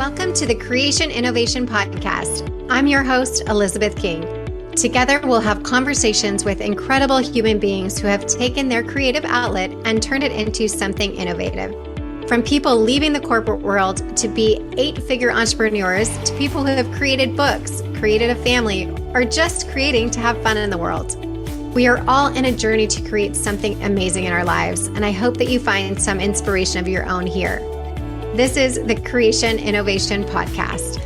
Welcome to the Creation Innovation Podcast. I'm your host, Elizabeth King. Together, we'll have conversations with incredible human beings who have taken their creative outlet and turned it into something innovative. From people leaving the corporate world to be 8-figure entrepreneurs to people who have created books, created a family, or just creating to have fun in the world. We are all in a journey to create something amazing in our lives, and I hope that you find some inspiration of your own here. This is the Creation Innovation Podcast.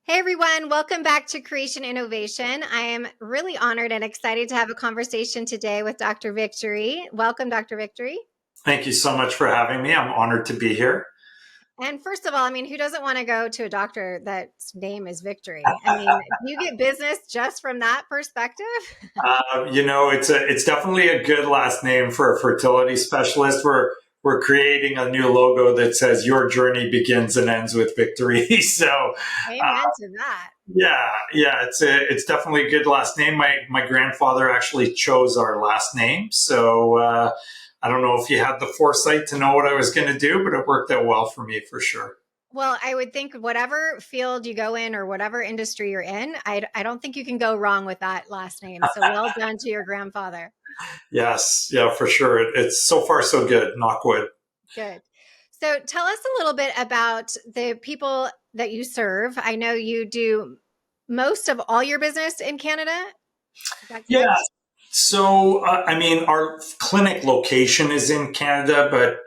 Hey everyone, welcome back to Creation Innovation. I am really honored and excited to have a conversation today with Dr. Victory. Welcome, Dr. Victory. Thank you so much for having me. I'm honored to be here. And first of all, who doesn't want to go to a doctor that's name is Victory? Do you get business just from that perspective? It's definitely a good last name for a fertility specialist. We're creating a new logo that says your journey begins and ends with victory. So, amen to that. Yeah, it's definitely a good last name. My grandfather actually chose our last name, so. I don't know if you had the foresight to know what I was going to do, but it worked out well for me for sure. Well, I would think whatever field you go in or whatever industry you're in, I don't think you can go wrong with that last name. So well done to your grandfather. Yes, yeah, for sure. It's so far so good, knock wood. Good. So tell us a little bit about the people that you serve. I know you do most of all your business in Canada. Yeah. So, our clinic location is in Canada, but,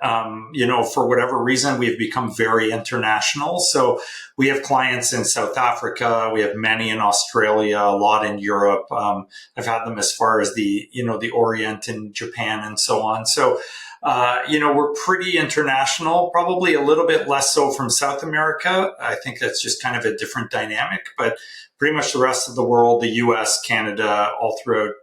for whatever reason, we've become very international. So we have clients in South Africa. We have many in Australia, a lot in Europe. I've had them as far as the Orient and Japan and so on. So, we're pretty international, probably a little bit less so from South America. I think that's just kind of a different dynamic, but pretty much the rest of the world, the US, Canada, all throughout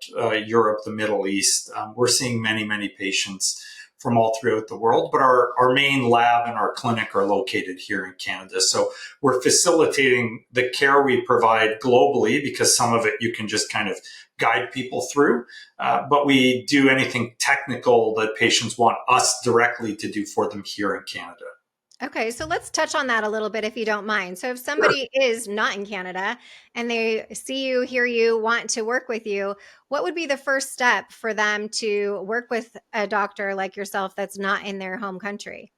Europe, the Middle East. We're seeing many, many patients from all throughout the world, but our main lab and our clinic are located here in Canada. So we're facilitating the care we provide globally because some of it you can just kind of guide people through. But we do anything technical that patients want us directly to do for them here in Canada. Okay, so let's touch on that a little bit if you don't mind. So if somebody is not in Canada and they see you, hear you, want to work with you, what would be the first step for them to work with a doctor like yourself that's not in their home country?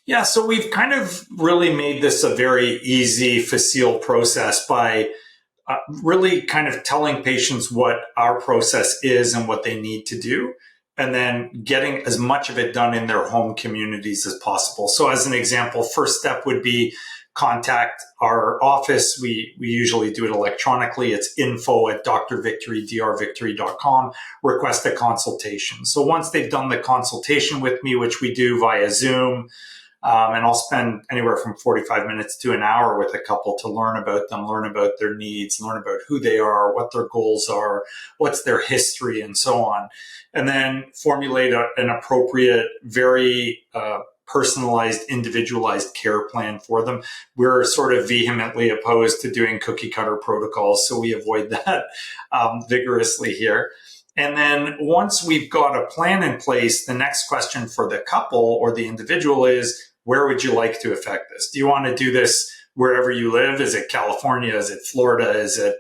Yeah, so we've kind of really made this a very easy, facile process by really kind of telling patients what our process is and what they need to do, and then getting as much of it done in their home communities as possible. So as an example, first step would be contact our office. We usually do it electronically. It's info@drvictory.com. Request a consultation. So once they've done the consultation with me, which we do via Zoom, and I'll spend anywhere from 45 minutes to an hour with a couple to learn about them, learn about their needs, learn about who they are, what their goals are, what's their history, and so on. And then formulate an appropriate, very personalized, individualized care plan for them. We're sort of vehemently opposed to doing cookie cutter protocols, so we avoid that vigorously here. And then once we've got a plan in place, the next question for the couple or the individual is, where would you like to affect this? Do you want to do this wherever you live? Is it California? Is it Florida? Is it,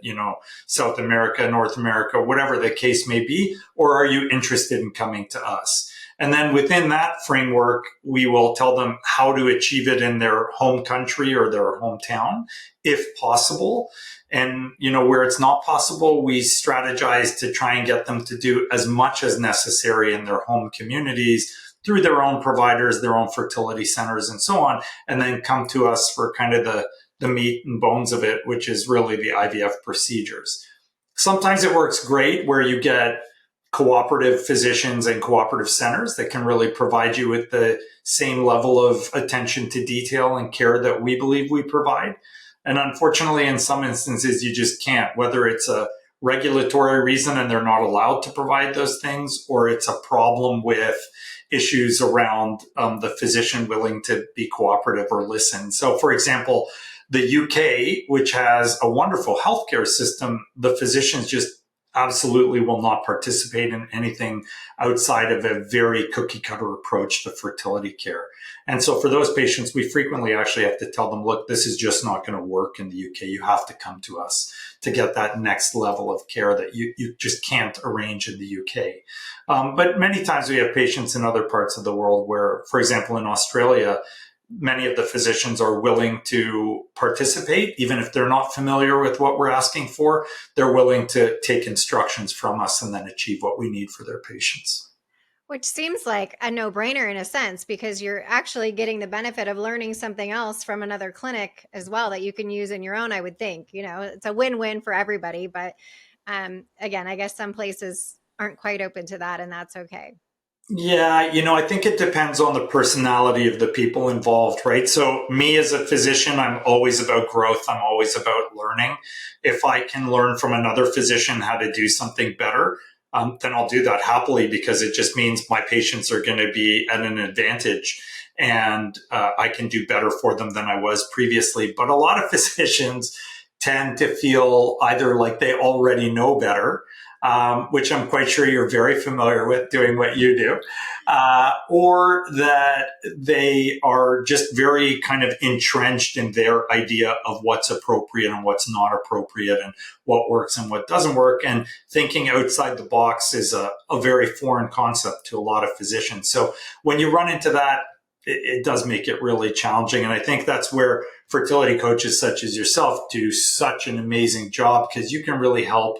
South America, North America, whatever the case may be? Or are you interested in coming to us? And then within that framework, we will tell them how to achieve it in their home country or their hometown, if possible. And, where it's not possible, we strategize to try and get them to do as much as necessary in their home communities through their own providers, their own fertility centers, and so on, and then come to us for kind of the meat and bones of it, which is really the IVF procedures. Sometimes it works great where you get cooperative physicians and cooperative centers that can really provide you with the same level of attention to detail and care that we believe we provide. And unfortunately, in some instances, you just can't, whether it's a regulatory reason and they're not allowed to provide those things, or it's a problem with issues around the physician willing to be cooperative or listen. So, for example, the UK, which has a wonderful healthcare system, the physicians just absolutely will not participate in anything outside of a very cookie cutter approach to fertility care. And so for those patients, we frequently actually have to tell them, look, this is just not going to work in the UK. You have to come to us to get that next level of care that you just can't arrange in the UK. But many times we have patients in other parts of the world where, for example, in Australia, many of the physicians are willing to participate, even if they're not familiar with what we're asking for. They're willing to take instructions from us and then achieve what we need for their patients. Which seems like a no-brainer in a sense, because you're actually getting the benefit of learning something else from another clinic as well that you can use in your own, I would think. It's a win-win for everybody. But again, I guess some places aren't quite open to that, and that's okay. Yeah, I think it depends on the personality of the people involved, right? So me as a physician, I'm always about growth. I'm always about learning. If I can learn from another physician how to do something better, then I'll do that happily, because it just means my patients are going to be at an advantage, and I can do better for them than I was previously. But a lot of physicians tend to feel either like they already know better, which I'm quite sure you're very familiar with doing what you do, or that they are just very kind of entrenched in their idea of what's appropriate and what's not appropriate and what works and what doesn't work. And thinking outside the box is a very foreign concept to a lot of physicians. So when you run into that, it does make it really challenging. And I think that's where fertility coaches such as yourself do such an amazing job, because you can really help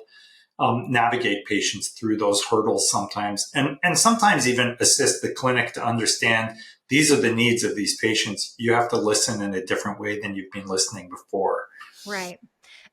navigate patients through those hurdles sometimes, and sometimes even assist the clinic to understand these are the needs of these patients. You have to listen in a different way than you've been listening before. Right.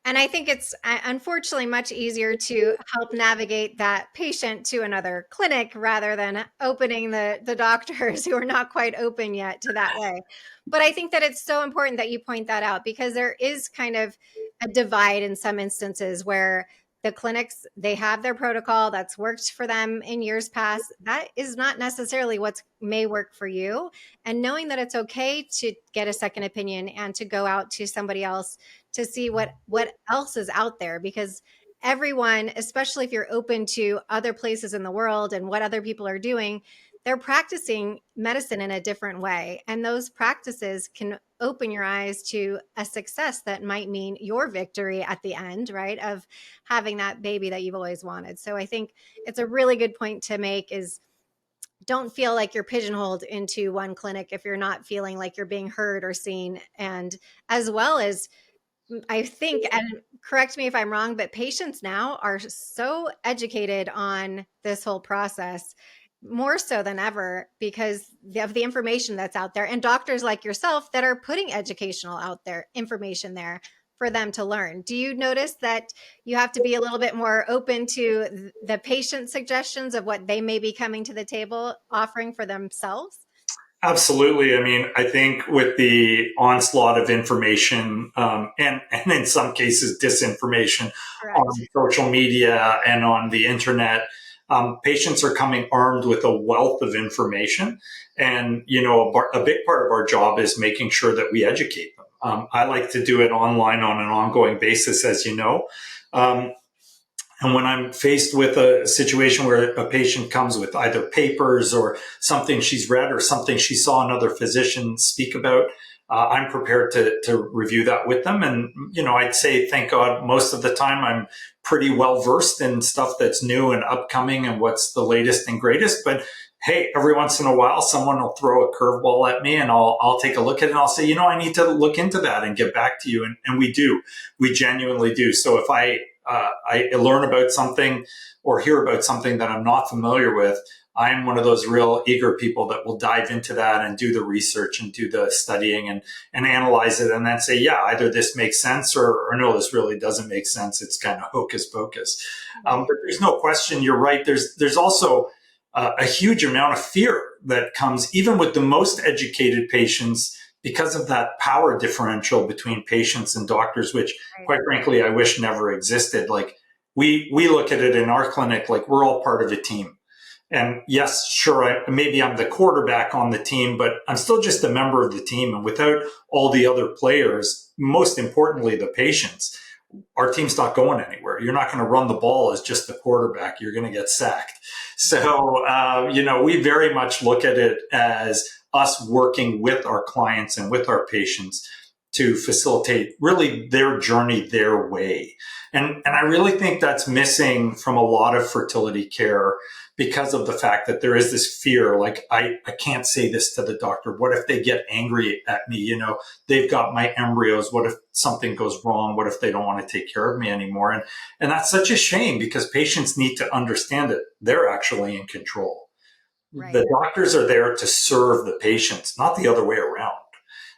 And I think it's unfortunately much easier to help navigate that patient to another clinic rather than opening the doctors who are not quite open yet to that way. But I think that it's so important that you point that out, because there is kind of a divide in some instances where the clinics, they have their protocol that's worked for them in years past. That is not necessarily what may work for you. And knowing that it's okay to get a second opinion and to go out to somebody else to see what else is out there, because everyone, especially if you're open to other places in the world and what other people are doing, they're practicing medicine in a different way. And those practices can open your eyes to a success that might mean your victory at the end, right? Of having that baby that you've always wanted. So I think it's a really good point to make, is don't feel like you're pigeonholed into one clinic if you're not feeling like you're being heard or seen. And as well as, I think, and correct me if I'm wrong, but patients now are so educated on this whole process, more so than ever, because of the information that's out there, and doctors like yourself that are putting educational out there, information there for them to learn. Do you notice that you have to be a little bit more open to the patient suggestions of what they may be coming to the table offering for themselves? Absolutely. I mean, I think with the onslaught of information, and in some cases disinformation Correct. on social media and on the internet, patients are coming armed with a wealth of information. And, a big part of our job is making sure that we educate them. I like to do it online on an ongoing basis, as you know. And when I'm faced with a situation where a patient comes with either papers or something she's read or something she saw another physician speak about, I'm prepared to review that with them. And, I'd say, thank God, most of the time I'm pretty well versed in stuff that's new and upcoming and what's the latest and greatest. But hey, every once in a while, someone will throw a curveball at me, and I'll take a look at it, and I'll say, I need to look into that and get back to you. And we do. We genuinely do. So if I learn about something or hear about something that I'm not familiar with, I'm one of those real eager people that will dive into that and do the research and do the studying and analyze it, and then say, yeah, either this makes sense or no, this really doesn't make sense. It's kind of hocus pocus. But there's no question, you're right. There's also a huge amount of fear that comes even with the most educated patients, because of that power differential between patients and doctors, which quite frankly, I wish never existed. Like we look at it in our clinic, like we're all part of a team. And yes, sure, maybe I'm the quarterback on the team, but I'm still just a member of the team. And without all the other players, most importantly, the patients, our team's not going anywhere. You're not going to run the ball as just the quarterback. You're going to get sacked. So, we very much look at it as us working with our clients and with our patients to facilitate really their journey, their way. And I really think that's missing from a lot of fertility care because of the fact that there is this fear, like, I can't say this to the doctor. What if they get angry at me? They've got my embryos. What if something goes wrong? What if they don't want to take care of me anymore? And that's such a shame, because patients need to understand that they're actually in control. Right. The doctors are there to serve the patients, not the other way around.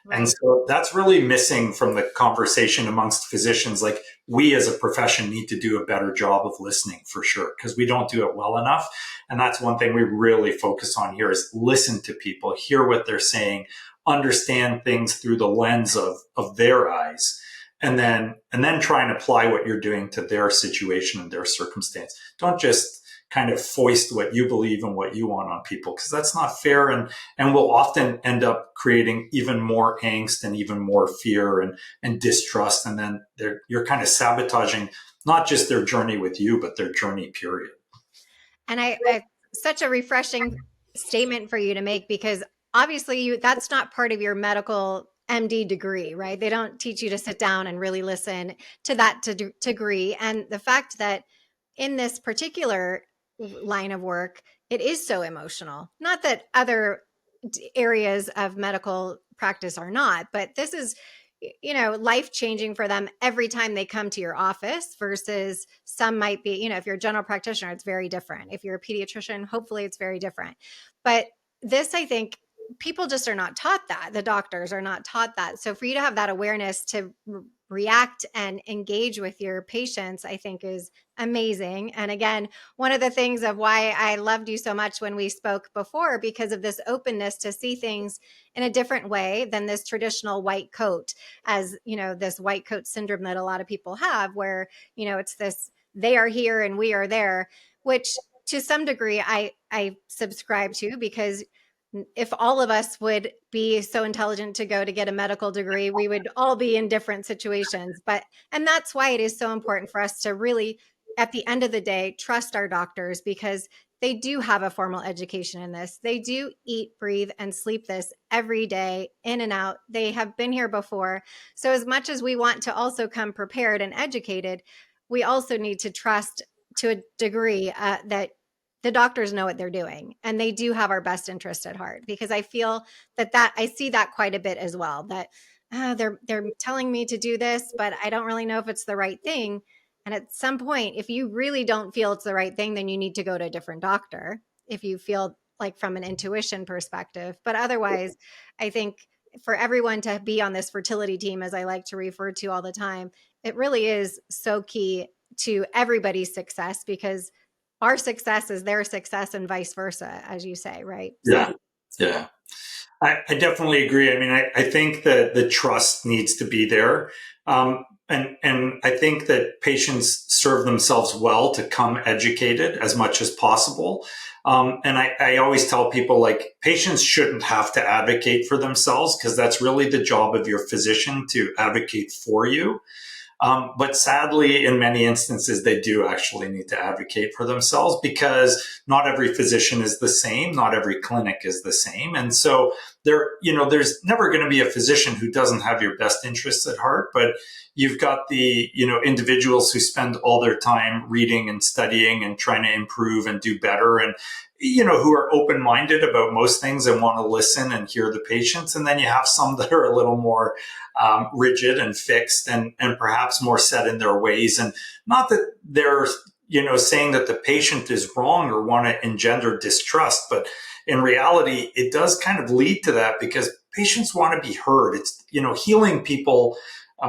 Right. And so that's really missing from the conversation amongst physicians. Like, we as a profession need to do a better job of listening, for sure, because we don't do it well enough. And that's one thing we really focus on here, is listen to people, hear what they're saying, understand things through the lens of their eyes, and then try and apply what you're doing to their situation and their circumstance. Don't just kind of foist what you believe and what you want on people, because that's not fair, and will often end up creating even more angst and even more fear and distrust. And then you're kind of sabotaging not just their journey with you, but their journey, period. And I such a refreshing statement for you to make, because obviously that's not part of your medical MD degree, right? They don't teach you to sit down and really listen to that degree. And the fact that in this particular line of work, it is so emotional. Not that other areas of medical practice are not, but this is, life-changing for them every time they come to your office, versus some might be, if you're a general practitioner, it's very different. If you're a pediatrician, hopefully it's very different. But this, I think, people just are not taught that. The doctors are not taught that. So for you to have that awareness to react and engage with your patients, I think is amazing. And again, one of the things of why I loved you so much when we spoke before, because of this openness to see things in a different way than this traditional white coat, as, this white coat syndrome that a lot of people have, where, it's this, they are here and we are there, which to some degree I subscribe to, because if all of us would be so intelligent to go to get a medical degree, we would all be in different situations. And that's why it is so important for us to really, at the end of the day, trust our doctors, because they do have a formal education in this. They do eat, breathe, and sleep this every day, in and out. They have been here before. So as much as we want to also come prepared and educated, we also need to trust to a degree that the doctors know what they're doing, and they do have our best interest at heart, because I feel that I see that quite a bit as well, that they're telling me to do this, but I don't really know if it's the right thing. And at some point, if you really don't feel it's the right thing, then you need to go to a different doctor, if you feel like from an intuition perspective. But otherwise, I think for everyone to be on this fertility team, as I like to refer to all the time, it really is so key to everybody's success, because our success is their success and vice versa, as you say, right? Yeah. Yeah. I definitely agree. I mean, I think that the trust needs to be there. And I think that patients serve themselves well to come educated as much as possible. And I always tell people, like, patients shouldn't have to advocate for themselves, because that's really the job of your physician to advocate for you. But sadly, in many instances, they do actually need to advocate for themselves, because not every physician is the same. Not every clinic is the same. And so there's never going to be a physician who doesn't have your best interests at heart, but you've got the, individuals who spend all their time reading and studying and trying to improve and do better, and, who are open-minded about most things and want to listen and hear the patients. And then you have some that are a little more rigid and fixed and perhaps more set in their ways. And not that they're, saying that the patient is wrong or want to engender distrust, but in reality, it does kind of lead to that, because patients want to be heard. It's, healing people,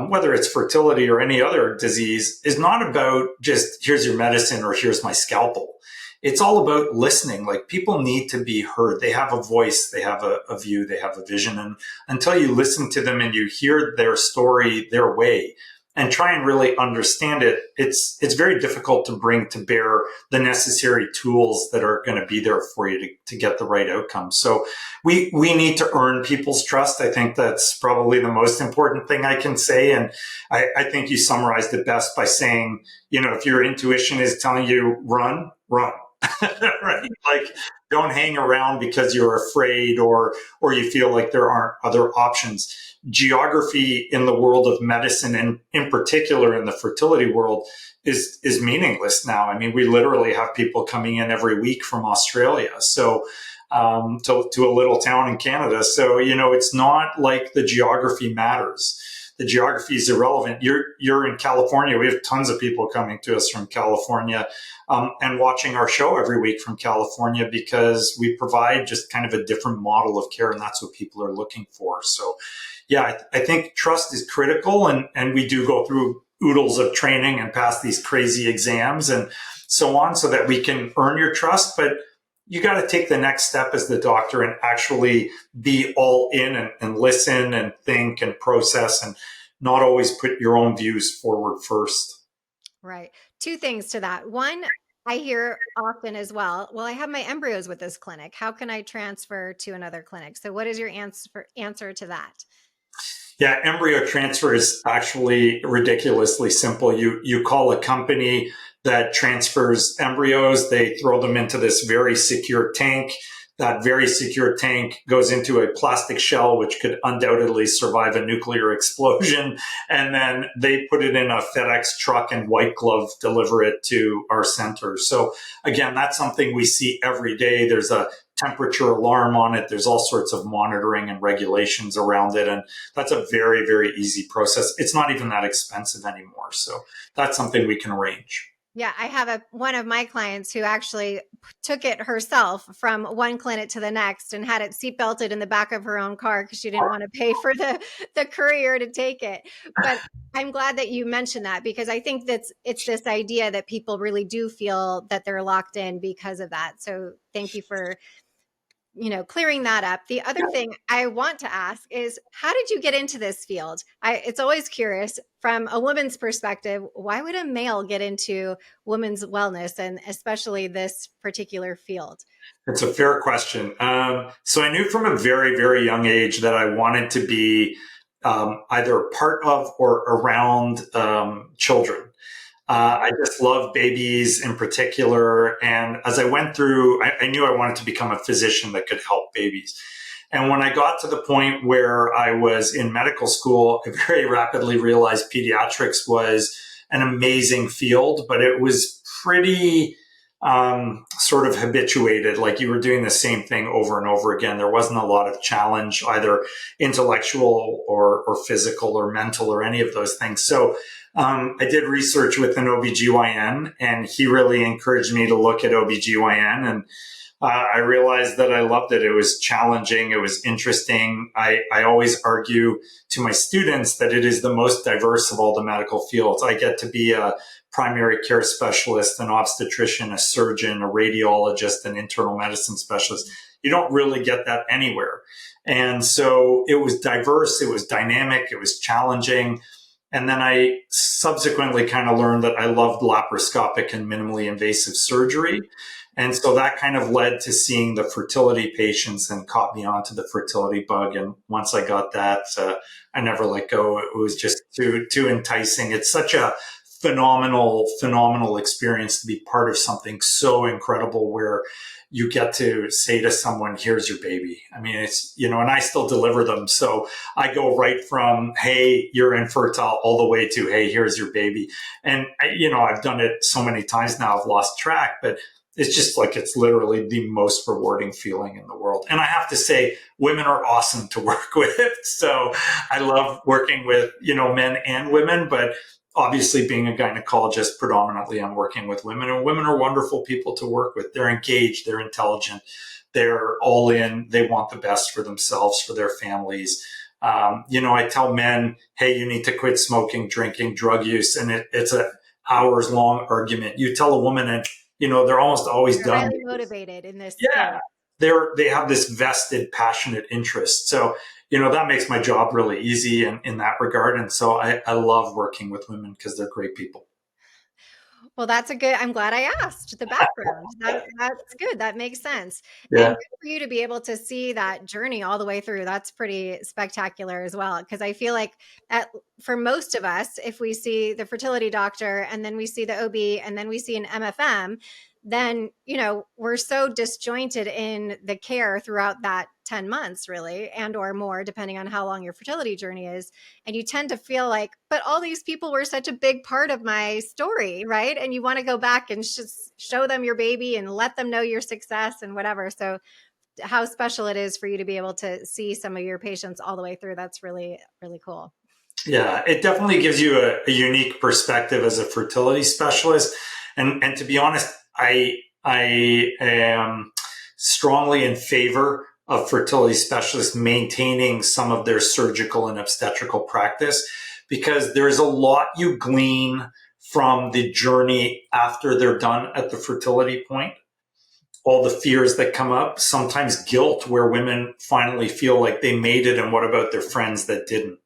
whether it's fertility or any other disease, is not about just here's your medicine or here's my scalpel. It's all about listening. Like, people need to be heard. They have a voice, they have a view, they have a vision. And until you listen to them and you hear their story, their way, and try and really understand it, it's very difficult to bring to bear the necessary tools that are going to be there for you to get the right outcome. So we need to earn people's trust. I think that's probably the most important thing I can say. And I think you summarized it best by saying, if your intuition is telling you run, run. Right? Like, don't hang around because you're afraid or you feel like there aren't other options. Geography in the world of medicine, and in particular in the fertility world, is meaningless now. I mean, we literally have people coming in every week from Australia, so to a little town in Canada. So it's not like the geography matters. The geography is irrelevant. You're in California. We have tons of people coming to us from California and watching our show every week from California, because we provide just kind of a different model of care, and that's what people are looking for. So, yeah, I think trust is critical, and we do go through oodles of training and pass these crazy exams and so on, so that we can earn your trust. But you got to take the next step as the doctor and actually be all in and listen and think and process, and not always put your own views forward first. Right. Two things to that. One, I hear often as well, I have my embryos with this clinic. How can I transfer to another clinic? So what is your answer to that? Yeah, embryo transfer is actually ridiculously simple. You call a company that transfers embryos, they throw them into this very secure tank. That very secure tank goes into a plastic shell, which could undoubtedly survive a nuclear explosion. And then they put it in a FedEx truck and white glove deliver it to our center. So again, that's something we see every day. There's a temperature alarm on it. There's all sorts of monitoring and regulations around it. And that's a very, very easy process. It's not even that expensive anymore. So that's something we can arrange. Yeah, I have one of my clients who actually took it herself from one clinic to the next and had it seatbelted in the back of her own car because she didn't want to pay for the courier to take it. But I'm glad that you mentioned that, because I think it's this idea that people really do feel that they're locked in because of that. So thank you for clearing that up. The other thing I want to ask is, how did you get into this field? It's always curious from a woman's perspective, why would a male get into women's wellness, and especially this particular field? It's a fair question. So I knew from a very, very young age that I wanted to be either part of or around children. I just love babies in particular. And as I went through, I knew I wanted to become a physician that could help babies. And when I got to the point where I was in medical school, I very rapidly realized pediatrics was an amazing field, but it was pretty sort of habituated. Like, you were doing the same thing over and over again. There wasn't a lot of challenge, either intellectual or physical or mental or any of those things. So I did research with an OBGYN, and he really encouraged me to look at OBGYN. And I realized that I loved it. It was challenging. It was interesting. I always argue to my students that it is the most diverse of all the medical fields. I get to be a primary care specialist, an obstetrician, a surgeon, a radiologist, an internal medicine specialist. You don't really get that anywhere. And so it was diverse. It was dynamic. It was challenging. And then I subsequently kind of learned that I loved laparoscopic and minimally invasive surgery. And so that kind of led to seeing the fertility patients and caught me onto the fertility bug. And once I got that, I never let go. It was just too enticing. It's such a phenomenal experience to be part of something so incredible where you get to say to someone, here's your baby. I mean, it's, and I still deliver them. So I go right from, hey, you're infertile, all the way to, hey, here's your baby. And, I've done it so many times now, I've lost track, but it's just like, it's literally the most rewarding feeling in the world. And I have to say, women are awesome to work with. So I love working with, men and women, but obviously being a gynecologist, predominantly I'm working with women, and women are wonderful people to work with. They're engaged, they're intelligent, they're all in, they want the best for themselves, for their families. I tell men, hey, you need to quit smoking, drinking, drug use. And it's a hours long argument. You tell a woman and, they're almost always done. Highly motivated in this. Yeah. They have this vested, passionate interest. So, that makes my job really easy in that regard. And so I love working with women because they're great people. Well, that's a good, I'm glad I asked the background. That's good. That makes sense. And Yeah. good for you to be able to see that journey all the way through. That's pretty spectacular as well. Because I feel like for most of us, if we see the fertility doctor and then we see the OB and then we see an MFM, then, we're so disjointed in the care throughout that 10 months really, and or more, depending on how long your fertility journey is. And you tend to feel like, but all these people were such a big part of my story, right? And you want to go back and just show them your baby and let them know your success and whatever. So how special it is for you to be able to see some of your patients all the way through. That's really, really cool. Yeah, it definitely gives you a unique perspective as a fertility specialist. And to be honest, I am strongly in favor of fertility specialists maintaining some of their surgical and obstetrical practice, because there's a lot you glean from the journey after they're done at the fertility point. All the fears that come up, sometimes guilt, where women finally feel like they made it, and what about their friends that didn't?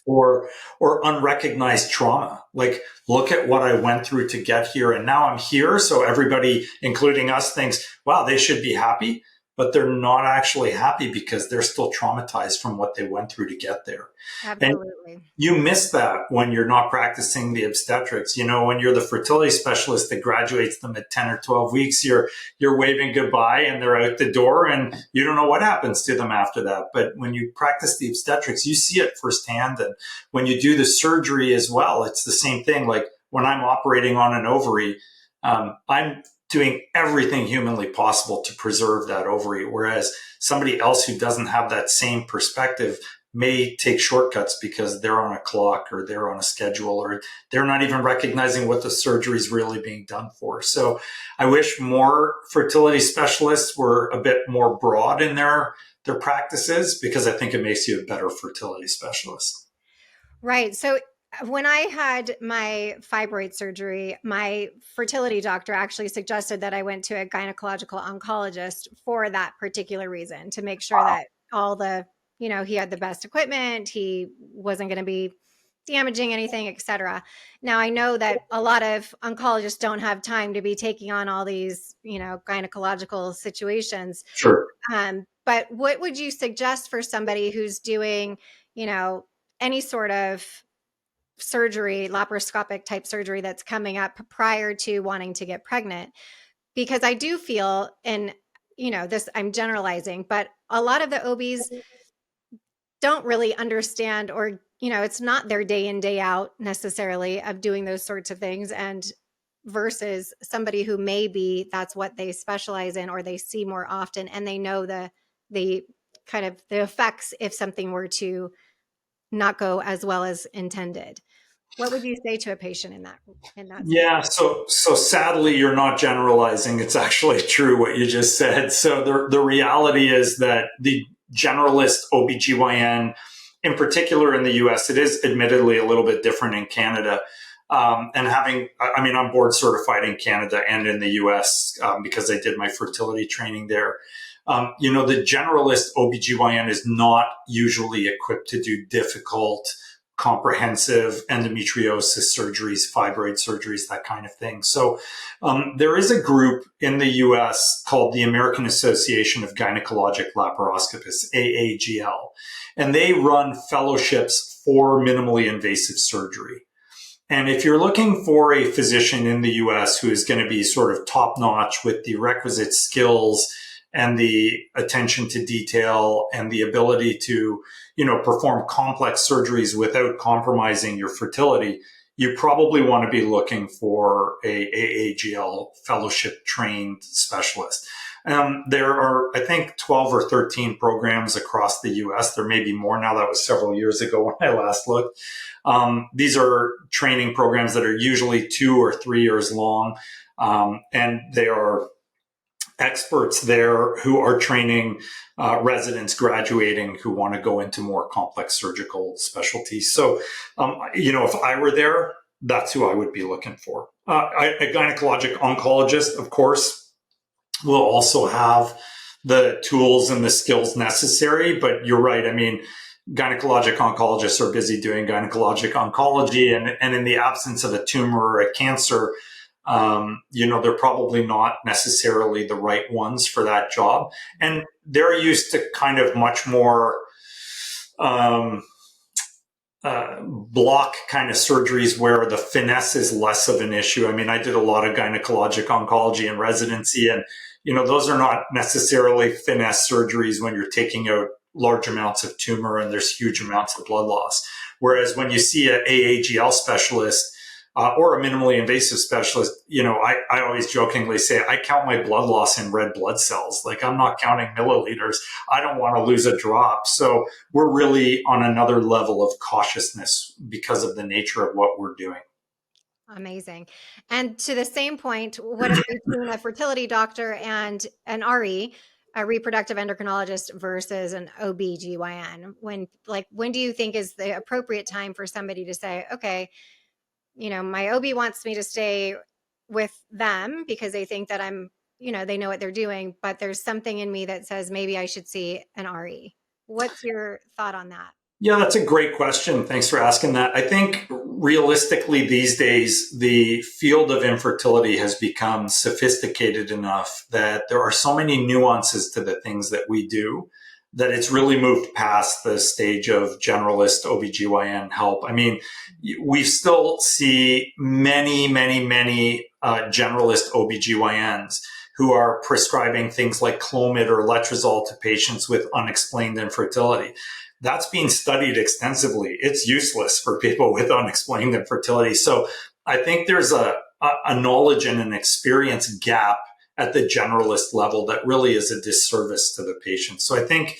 Or unrecognized trauma. Like, look at what I went through to get here, and now I'm here. So everybody, including us, thinks, wow, they should be happy, but they're not actually happy because they're still traumatized from what they went through to get there. Absolutely. And you miss that when you're not practicing the obstetrics. When you're the fertility specialist that graduates them at 10 or 12 weeks, you're waving goodbye and they're out the door, and you don't know what happens to them after that. But when you practice the obstetrics, you see it firsthand. And when you do the surgery as well, it's the same thing. Like when I'm operating on an ovary, I'm doing everything humanly possible to preserve that ovary, whereas somebody else who doesn't have that same perspective may take shortcuts because they're on a clock or they're on a schedule, or they're not even recognizing what the surgery is really being done for. So I wish more fertility specialists were a bit more broad in their practices, because I think it makes you a better fertility specialist. Right. So when I had my fibroid surgery, my fertility doctor actually suggested that I went to a gynecological oncologist for that particular reason, to make sure that all the, he had the best equipment, he wasn't going to be damaging anything, et cetera. Now, I know that a lot of oncologists don't have time to be taking on all these, gynecological situations. Sure. But what would you suggest for somebody who's doing, any sort of surgery, laparoscopic type surgery that's coming up prior to wanting to get pregnant? Because I do feel, and this, I'm generalizing, but a lot of the OBs don't really understand, or it's not their day in, day out necessarily of doing those sorts of things, and versus somebody who maybe that's what they specialize in or they see more often, and they know the kind of the effects if something were to not go as well as intended. What would you say to a patient in that Yeah, so sadly, you're not generalizing. It's actually true what you just said. So the reality is that the generalist OBGYN, in particular in the US, it is admittedly a little bit different in Canada. And I'm board certified in Canada and in the US because I did my fertility training there. The generalist OBGYN is not usually equipped to do difficult, comprehensive endometriosis surgeries, fibroid surgeries, that kind of thing. So there is a group in the US called the American Association of Gynecologic Laparoscopists, AAGL, and they run fellowships for minimally invasive surgery. And if you're looking for a physician in the US who is going to be sort of top notch with the requisite skills and the attention to detail and the ability to, perform complex surgeries without compromising your fertility, you probably want to be looking for a AAGL fellowship trained specialist. There are, I think, 12 or 13 programs across the US. There may be more now. That was several years ago when I last looked. These are training programs that are usually 2 or 3 years long. And they are experts there who are training residents graduating who want to go into more complex surgical specialties. So, if I were there, that's who I would be looking for. A gynecologic oncologist, of course, will also have the tools and the skills necessary. But you're right. I mean, gynecologic oncologists are busy doing gynecologic oncology, and in the absence of a tumor or a cancer, they're probably not necessarily the right ones for that job. And they're used to kind of much more block kind of surgeries where the finesse is less of an issue. I mean, I did a lot of gynecologic oncology in residency, and, those are not necessarily finesse surgeries when you're taking out large amounts of tumor and there's huge amounts of blood loss. Whereas when you see an AAGL specialist, or a minimally invasive specialist, I always jokingly say, I count my blood loss in red blood cells. Like, I'm not counting milliliters. I don't want to lose a drop. So we're really on another level of cautiousness because of the nature of what we're doing. Amazing. And to the same point, what if between a fertility doctor and an RE, a reproductive endocrinologist versus an OB/GYN? When do you think is the appropriate time for somebody to say, okay, my OB wants me to stay with them because they think that they know what they're doing, but there's something in me that says maybe I should see an RE. What's your thought on that? Yeah, that's a great question. Thanks for asking that. I think realistically these days, the field of infertility has become sophisticated enough that there are so many nuances to the things that we do that it's really moved past the stage of generalist OB/GYN help. I mean, we still see many, many, many generalist OB/GYNs who are prescribing things like Clomid or Letrozole to patients with unexplained infertility. That's being studied extensively. It's useless for people with unexplained infertility. So I think there's a knowledge and an experience gap at the generalist level that really is a disservice to the patient. So I think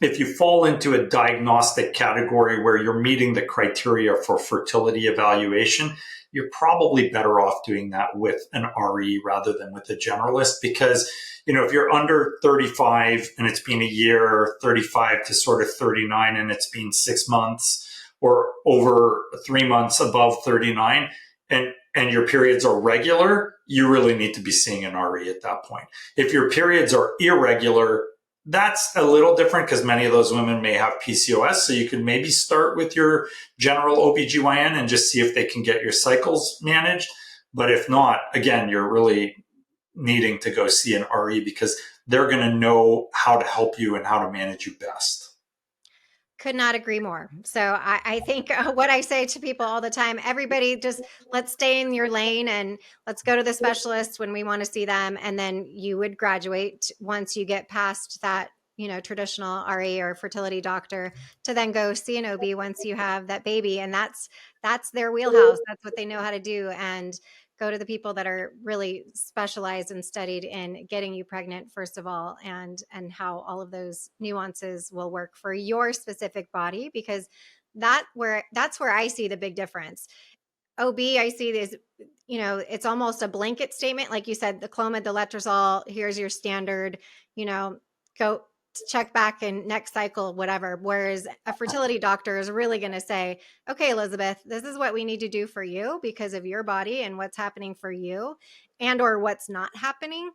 if you fall into a diagnostic category where you're meeting the criteria for fertility evaluation, you're probably better off doing that with an RE rather than with a generalist, because if you're under 35 and it's been a year, 35 to sort of 39 and it's been 6 months, or over 3 months above 39, and your periods are regular, you really need to be seeing an RE at that point. If your periods are irregular, that's a little different because many of those women may have PCOS. So you could maybe start with your general OB/GYN and just see if they can get your cycles managed. But if not, again, you're really needing to go see an RE because they're going to know how to help you and how to manage you best. Could not agree more. So I think what I say to people all the time, everybody just let's stay in your lane and let's go to the specialists when we want to see them. And then you would graduate once you get past that, traditional RE or fertility doctor, to then go see an OB once you have that baby. And that's their wheelhouse. That's what they know how to do. And go to the people that are really specialized and studied in getting you pregnant, first of all, and how all of those nuances will work for your specific body, because that's where I see the big difference. OB, I see this, it's almost a blanket statement. Like you said, the Clomid, the Letrozole, here's your standard, go check back in next cycle, whatever. Whereas a fertility doctor is really going to say, okay, Elizabeth, this is what we need to do for you because of your body and what's happening for you and or what's not happening.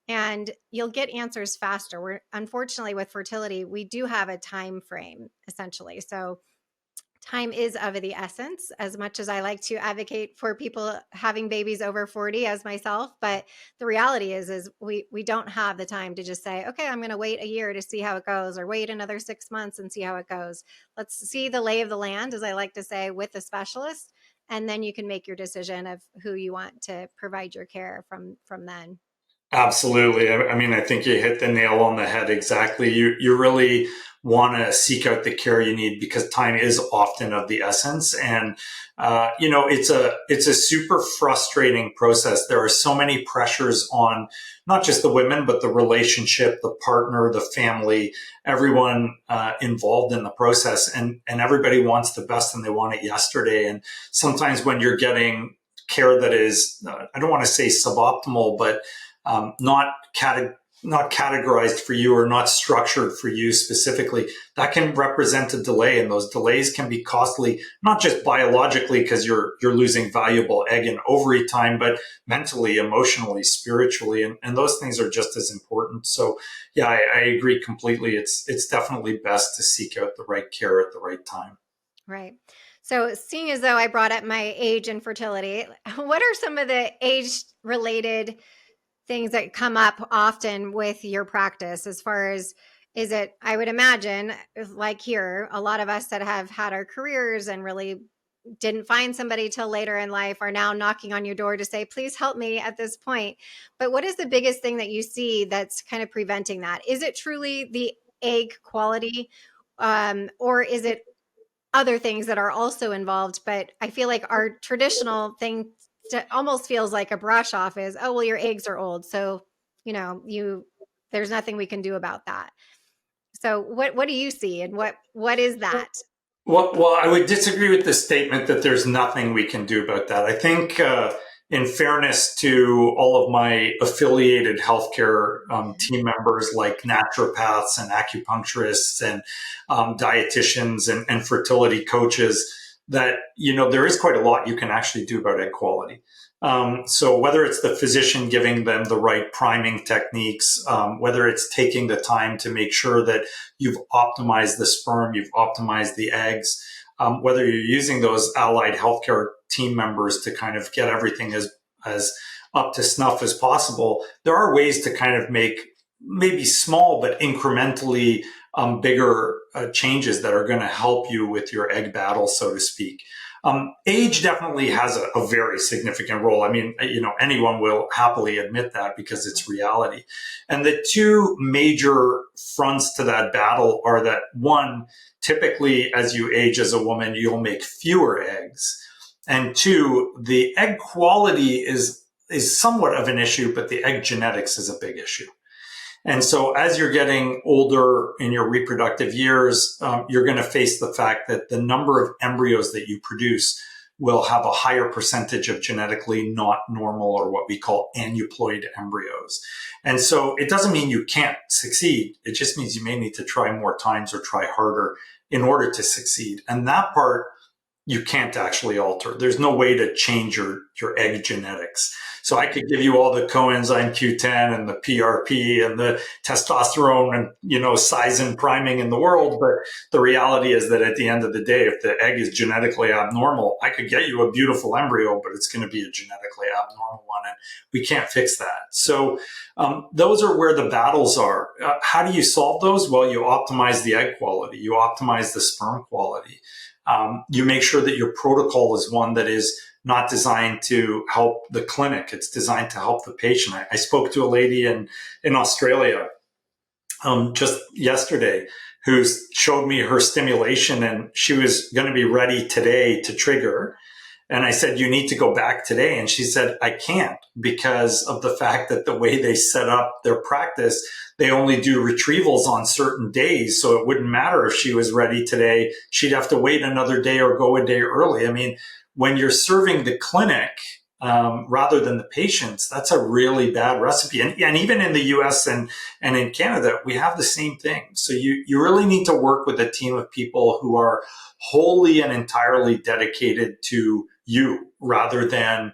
And you'll get answers faster. Unfortunately, with fertility, we do have a time frame, essentially. So time is of the essence, as much as I like to advocate for people having babies over 40 as myself. But the reality is we don't have the time to just say, okay, I'm going to wait a year to see how it goes, or wait another 6 months and see how it goes. Let's see the lay of the land, as I like to say, with a specialist. And then you can make your decision of who you want to provide your care from then. Absolutely. I mean, I think you hit the nail on the head. Exactly. You really want to seek out the care you need because time is often of the essence. And, it's a super frustrating process. There are so many pressures on not just the women, but the relationship, the partner, the family, everyone involved in the process. And everybody wants the best and they want it yesterday. And sometimes when you're getting care that is, I don't want to say suboptimal, but not not categorized for you or not structured for you specifically, that can represent a delay, and those delays can be costly, not just biologically because you're losing valuable egg and ovary time, but mentally, emotionally, spiritually, and those things are just as important. So yeah, I agree completely. It's definitely best to seek out the right care at the right time. Right. So, seeing as though I brought up my age and fertility, what are some of the age related things that come up often with your practice as far as is it, I would imagine, like here, a lot of us that have had our careers and really didn't find somebody till later in life are now knocking on your door to say, please help me at this point. But what is the biggest thing that you see that's kind of preventing that? Is it truly the egg quality? Or is it other things that are also involved? But I feel like our traditional thing almost feels like a brush off is, oh, well, your eggs are old. So, there's nothing we can do about that. So what do you see and what is that? Well, I would disagree with the statement that there's nothing we can do about that. I think, in fairness to all of my affiliated healthcare team members, like naturopaths and acupuncturists and dietitians and fertility coaches, that there is quite a lot you can actually do about egg quality. So whether it's the physician giving them the right priming techniques, whether it's taking the time to make sure that you've optimized the sperm, you've optimized the eggs, whether you're using those allied healthcare team members to kind of get everything as up to snuff as possible, there are ways to kind of make maybe small but incrementally bigger changes that are going to help you with your egg battle, so to speak. Age definitely has a very significant role. I mean, anyone will happily admit that because it's reality. And the two major fronts to that battle are that, one, typically as you age as a woman, you'll make fewer eggs. And two, the egg quality is somewhat of an issue, but the egg genetics is a big issue. And so as you're getting older in your reproductive years, you're going to face the fact that the number of embryos that you produce will have a higher percentage of genetically not normal, or what we call aneuploid embryos. And so it doesn't mean you can't succeed. It just means you may need to try more times or try harder in order to succeed. And that part you can't actually alter. There's no way to change your egg genetics. So I could give you all the coenzyme Q10 and the PRP and the testosterone and, size and priming in the world. But the reality is that at the end of the day, if the egg is genetically abnormal, I could get you a beautiful embryo, but it's going to be a genetically abnormal one. And we can't fix that. So those are where the battles are. How do you solve those? Well, you optimize the egg quality. You optimize the sperm quality. You make sure that your protocol is one that is not designed to help the clinic. It's designed to help the patient. I spoke to a lady in Australia just yesterday who showed me her stimulation, and she was going to be ready today to trigger. And I said, you need to go back today. And she said, I can't, because of the fact that the way they set up their practice, they only do retrievals on certain days. So it wouldn't matter if she was ready today. She'd have to wait another day or go a day early. I mean, when you're serving the clinic rather than the patients, that's a really bad recipe. And even in the US and in Canada, we have the same thing. So you really need to work with a team of people who are wholly and entirely dedicated to you rather than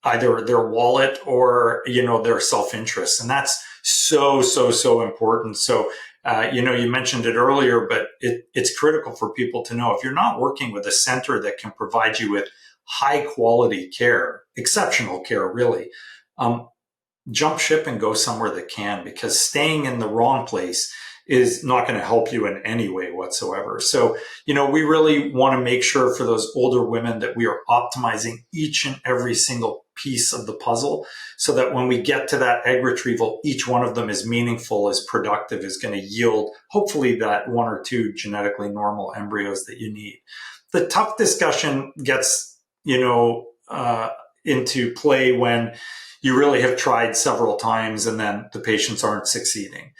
either their wallet or, their self-interest. And that's so important. So, you mentioned it earlier, but it's critical for people to know if you're not working with a center that can provide you with high quality care, exceptional care, really, jump ship and go somewhere that can, because staying in the wrong place is not going to help you in any way whatsoever. So, we really want to make sure for those older women that we are optimizing each and every single piece of the puzzle so that when we get to that egg retrieval, each one of them is meaningful, is productive, is going to yield hopefully that one or two genetically normal embryos that you need. The tough discussion gets, into play when you really have tried several times and then the patients aren't succeeding.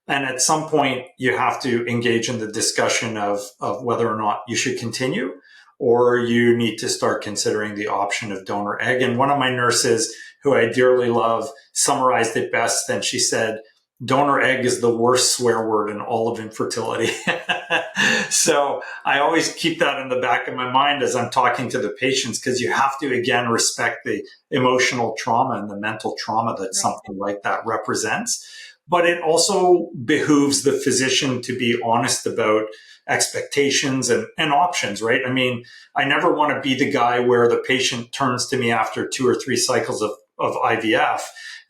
And at some point, you have to engage in the discussion of whether or not you should continue, or you need to start considering the option of donor egg. And one of my nurses, who I dearly love, summarized it best. And she said, donor egg is the worst swear word in all of infertility. So I always keep that in the back of my mind as I'm talking to the patients, because you have to, again, respect the emotional trauma and the mental trauma that something like that represents. But it also behooves the physician to be honest about expectations and options, right? I mean, I never want to be the guy where the patient turns to me after 2 or 3 cycles of IVF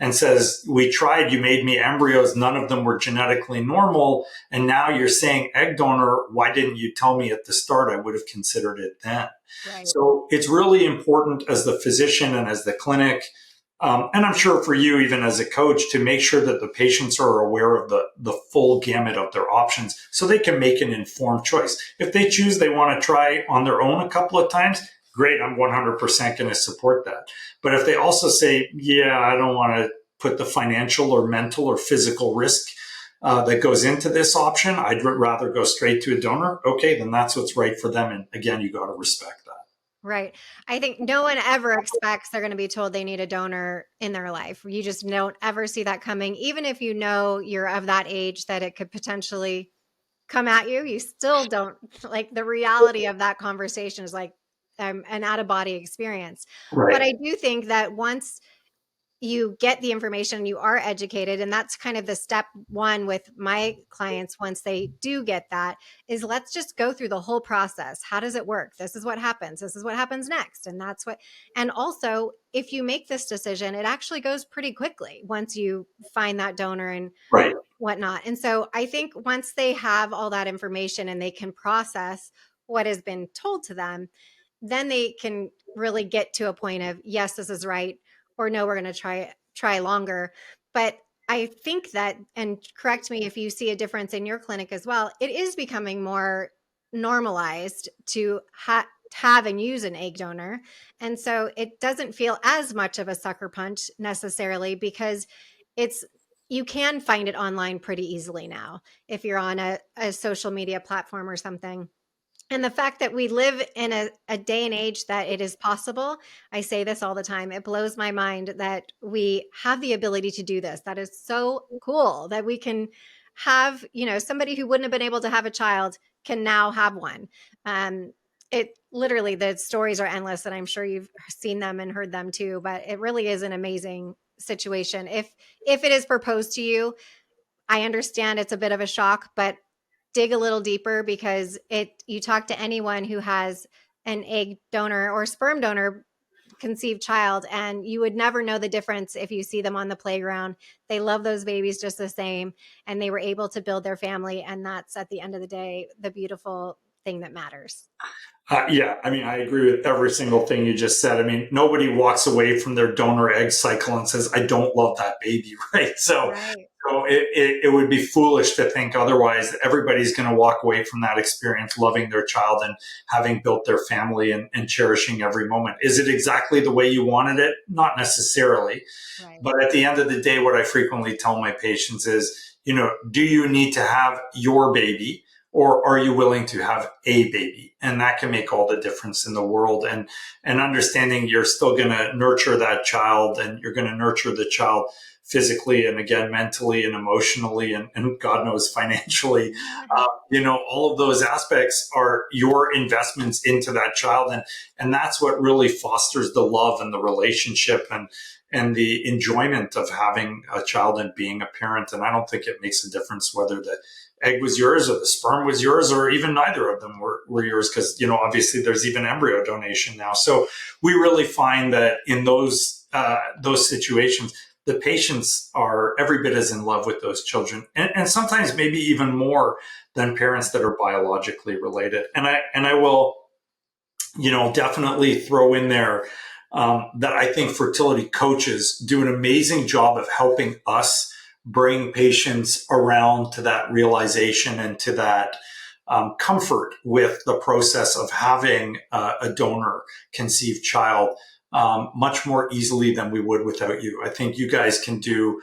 and says, we tried, you made me embryos, none of them were genetically normal, and now you're saying egg donor, why didn't you tell me at the start? I would have considered it then. Right. So it's really important as the physician and as the clinic, and I'm sure for you, even as a coach, to make sure that the patients are aware of the full gamut of their options so they can make an informed choice. If they choose they want to try on their own a couple of times, great, I'm 100% going to support that. But if they also say, yeah, I don't want to put the financial or mental or physical risk that goes into this option, I'd rather go straight to a donor, okay, then that's what's right for them. And again, you got to respect that. Right. I think no one ever expects they're going to be told they need a donor in their life. You just don't ever see that coming. Even if you know you're of that age that it could potentially come at you, you still don't, like, the reality of that conversation is like an out-of-body experience. Right. But I do think that once you get the information, you are educated, and that's kind of the step one with my clients. Once they do get that, is let's just go through the whole process. How does it work? This is what happens. This is what happens next. And that's what, and also if you make this decision, it actually goes pretty quickly once you find that donor and right. whatnot. And so I think once they have all that information and they can process what has been told to them, then they can really get to a point of, yes, this is right, or no, we're going to try longer. But I think that, and correct me if you see a difference in your clinic as well, it is becoming more normalized to have and use an egg donor. And so it doesn't feel as much of a sucker punch necessarily, because you can find it online pretty easily now if you're on a social media platform or something. And the fact that we live in a day and age that it is possible, I say this all the time, it blows my mind that we have the ability to do this. That is so cool that we can have, somebody who wouldn't have been able to have a child can now have one. It literally, the stories are endless, and I'm sure you've seen them and heard them too, but it really is an amazing situation. If it is proposed to you, I understand it's a bit of a shock, but dig a little deeper, because you talk to anyone who has an egg donor or sperm donor conceived child, and you would never know the difference if you see them on the playground. They love those babies just the same, and they were able to build their family. And that's, at the end of the day, the beautiful thing that matters. Yeah, I mean, I agree with every single thing you just said. I mean, nobody walks away from their donor egg cycle and says, I don't love that baby, right? So it would be foolish to think otherwise. Everybody's going to walk away from that experience loving their child and having built their family and cherishing every moment. Is it exactly the way you wanted it? Not necessarily. Right. But at the end of the day, what I frequently tell my patients is, do you need to have your baby, or are you willing to have a baby? And that can make all the difference in the world. And understanding you're still going to nurture that child, and you're going to nurture the child physically, and again, mentally and emotionally, and God knows financially. All of those aspects are your investments into that child. And that's what really fosters the love and the relationship and the enjoyment of having a child and being a parent. And I don't think it makes a difference whether the egg was yours or the sperm was yours, or even neither of them were yours, because, obviously there's even embryo donation now. So we really find that in those situations, the patients are every bit as in love with those children, and sometimes maybe even more than parents that are biologically related. And I will, definitely throw in there that I think fertility coaches do an amazing job of helping us bring patients around to that realization and to that comfort with the process of having a donor conceived child much more easily than we would without you. I think you guys can do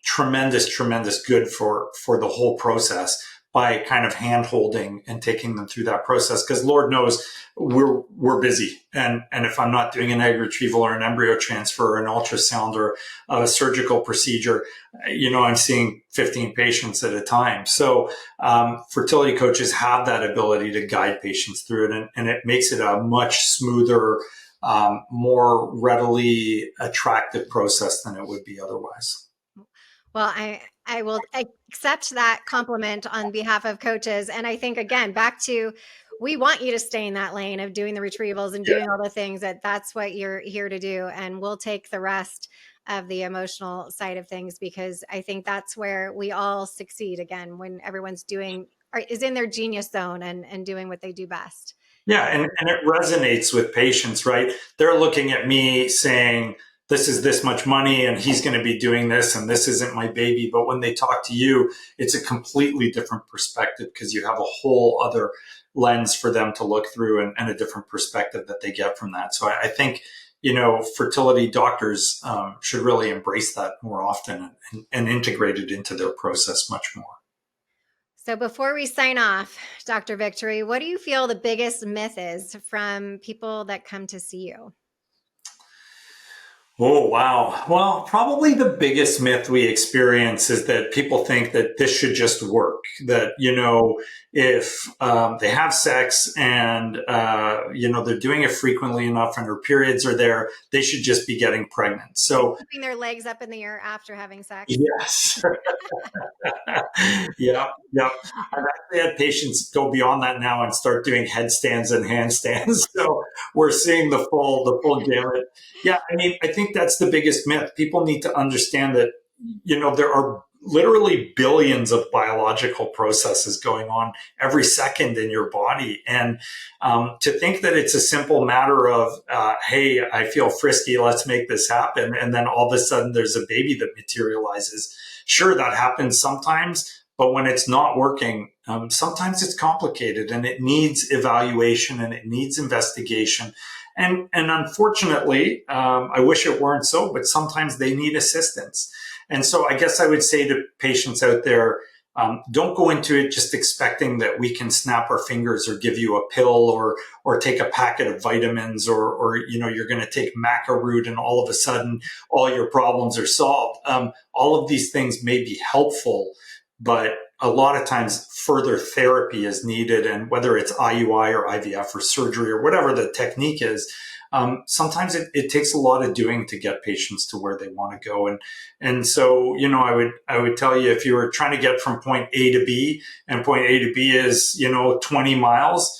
tremendous good for the whole process. by kind of hand holding and taking them through that process. Because Lord knows we're busy. And if I'm not doing an egg retrieval or an embryo transfer or an ultrasound or a surgical procedure, I'm seeing 15 patients at a time. So fertility coaches have that ability to guide patients through it. And it makes it a much smoother, more readily attractive process than it would be otherwise. Well, I will accept that compliment on behalf of coaches. And I think, again, back to, we want you to stay in that lane of doing the retrievals and doing all the things that's what you're here to do. And we'll take the rest of the emotional side of things, because I think that's where we all succeed, again, when everyone's is in their genius zone and doing what they do best. Yeah. And it resonates with patients, right? They're looking at me saying, this is this much money and he's going to be doing this and this isn't my baby. But when they talk to you, it's a completely different perspective, because you have a whole other lens for them to look through and a different perspective that they get from that. So I think, fertility doctors should really embrace that more often and integrate it into their process much more. So before we sign off, Dr. Victory, what do you feel the biggest myth is from people that come to see you? Oh, wow. Well, probably the biggest myth we experience is that people think that this should just work, that, if they have sex and, they're doing it frequently enough and their periods are there, they should just be getting pregnant. So keeping their legs up in the air after having sex. Yes. Yeah. I've actually had patients go beyond that now and start doing headstands and handstands. So we're seeing the full gamut. Yeah. I think that's the biggest myth. People need to understand that, there are literally billions of biological processes going on every second in your body. And to think that it's a simple matter of, hey, I feel frisky, let's make this happen. And then all of a sudden there's a baby that materializes. Sure, that happens sometimes, but when it's not working, sometimes it's complicated and it needs evaluation and it needs investigation. And unfortunately, I wish it weren't so, but sometimes they need assistance. And so I guess I would say to patients out there, don't go into it just expecting that we can snap our fingers or give you a pill or take a packet of vitamins or you're going to take maca root and all of a sudden all your problems are solved. All of these things may be helpful, but a lot of times further therapy is needed. And whether it's IUI or IVF or surgery or whatever the technique is, sometimes it takes a lot of doing to get patients to where they want to go. And so, I would tell you, if you were trying to get from point A to B and point A to B is, 20 miles,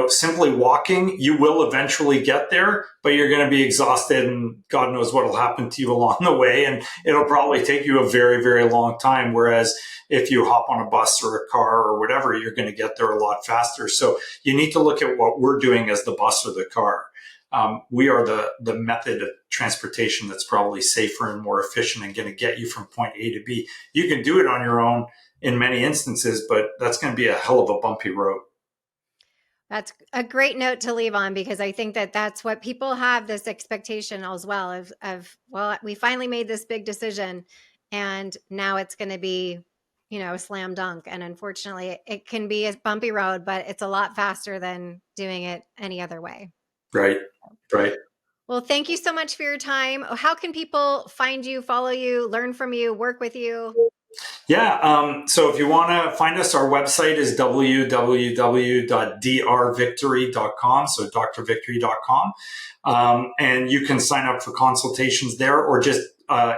simply walking, you will eventually get there, but you're going to be exhausted and God knows what will happen to you along the way. And it'll probably take you a very, very long time. Whereas if you hop on a bus or a car or whatever, you're going to get there a lot faster. So you need to look at what we're doing as the bus or the car. We are the method of transportation that's probably safer and more efficient and going to get you from point A to B. You can do it on your own in many instances, but that's going to be a hell of a bumpy road. That's a great note to leave on, because I think that's what people have this expectation as well of, well, we finally made this big decision and now it's going to be, a slam dunk. And unfortunately it can be a bumpy road, but it's a lot faster than doing it any other way. Right. Well, thank you so much for your time. How can people find you, follow you, learn from you, work with you? Yeah. So if you want to find us, our website is www.drvictory.com. So drvictory.com. And you can sign up for consultations there or just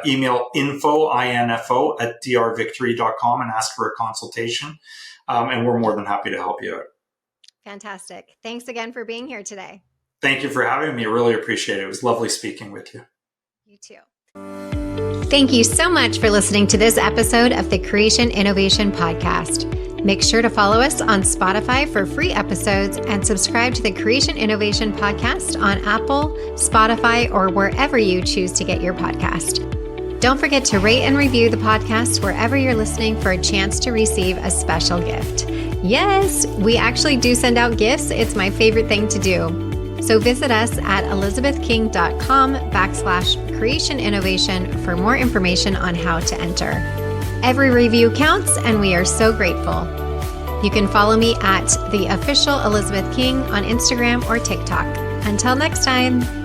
email info at drvictory.com and ask for a consultation. And we're more than happy to help you out. Fantastic. Thanks again for being here today. Thank you for having me. I really appreciate it. It was lovely speaking with you. You too. Thank you so much for listening to this episode of the Creation Innovation Podcast. Make sure to follow us on Spotify for free episodes and subscribe to the Creation Innovation Podcast on Apple, Spotify, or wherever you choose to get your podcast. Don't forget to rate and review the podcast wherever you're listening for a chance to receive a special gift. Yes, we actually do send out gifts. It's my favorite thing to do. So visit us at elizabethking.com/creation innovation for more information on how to enter. Every review counts, and we are so grateful. You can follow me at the official Elizabeth King on Instagram or TikTok. Until next time.